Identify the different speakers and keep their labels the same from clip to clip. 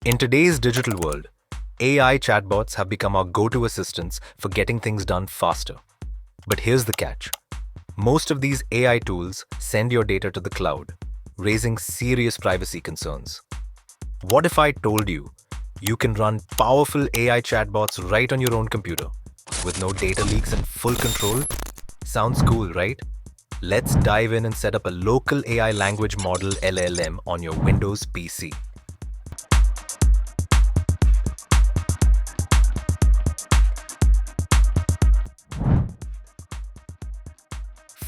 Speaker 1: In today's digital world, AI chatbots have become our go-to assistants for getting things done faster. But here's the catch. Most of these AI tools send your data to the cloud, raising serious privacy concerns. What if I told you you can run powerful AI chatbots right on your own computer with no data leaks and full control? Sounds cool, right? Let's dive in and set up a local AI language model LLM on your Windows PC.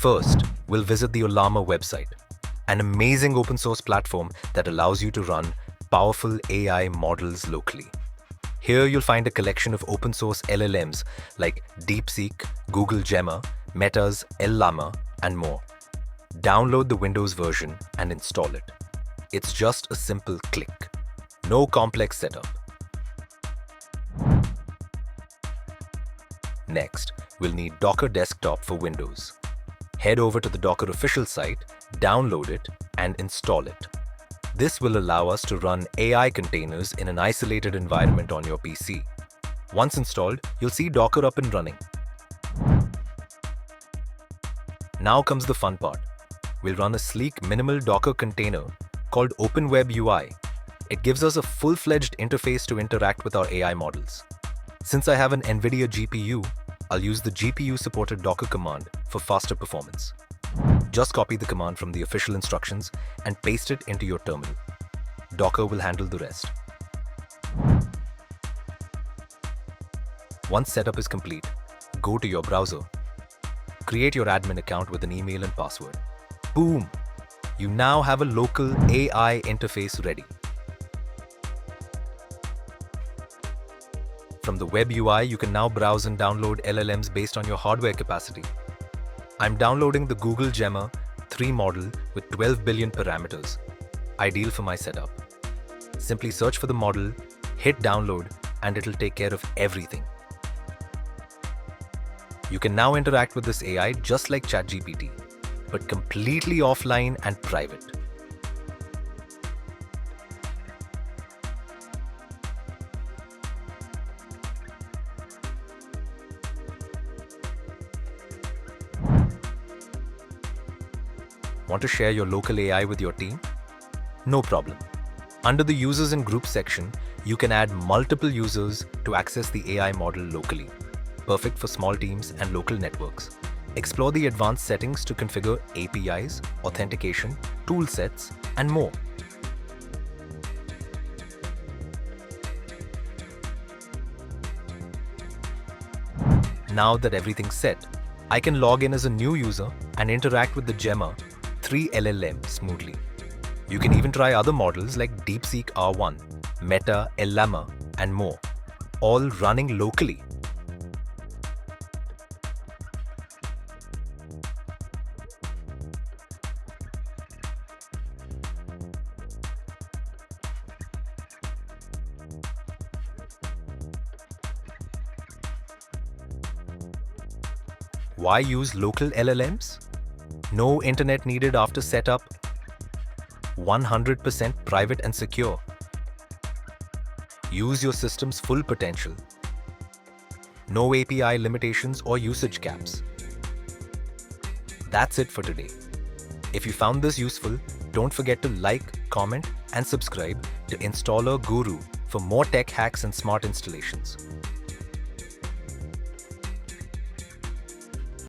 Speaker 1: First, we'll visit the Ollama website, an amazing open source platform that allows you to run powerful AI models locally. Here you'll find a collection of open source LLMs like Deepseek, Google Gemma, Meta's LLaMA, and more. Download the Windows version and install it. It's just a simple click. No complex setup. Next, we'll need Docker Desktop for Windows. Head over to the Docker official site, download it, and install it. This will allow us to run AI containers in an isolated environment on your PC. Once installed, you'll see Docker up and running. Now comes the fun part. We'll run a sleek minimal Docker container called WebUI. It gives us a full-fledged interface to interact with our AI models. Since I have an NVIDIA GPU, I'll use the GPU-supported Docker command for faster performance. Just copy the command from the official instructions and paste it into your terminal. Docker will handle the rest. Once setup is complete, go to your browser. Create your admin account with an email and password. Boom! You now have a local AI interface ready. From the WebUI, you can now browse and download LLMs based on your hardware capacity. I'm downloading the Google Gemma 3 model with 12 billion parameters, ideal for my setup. Simply search for the model, hit download, and it'll take care of everything. You can now interact with this AI just like ChatGPT, but completely offline and private. Want to share your local AI with your team? No problem. Under the Users and Groups section, you can add multiple users to access the AI model locally. Perfect for small teams and local networks. Explore the advanced settings to configure APIs, authentication, tool sets, and more. Now that everything's set, I can log in as a new user and interact with the Gemma 3 LLM smoothly. You can even try other models like Deepseek R1, MetaLLaMA, and more, all running locally. Why use local LLMs? No internet needed after setup. 100% private and secure. Use your system's full potential. No API limitations or usage caps. That's it for today. If you found this useful, don't forget to like, comment, and subscribe to Installer Guru for more tech hacks and smart installations.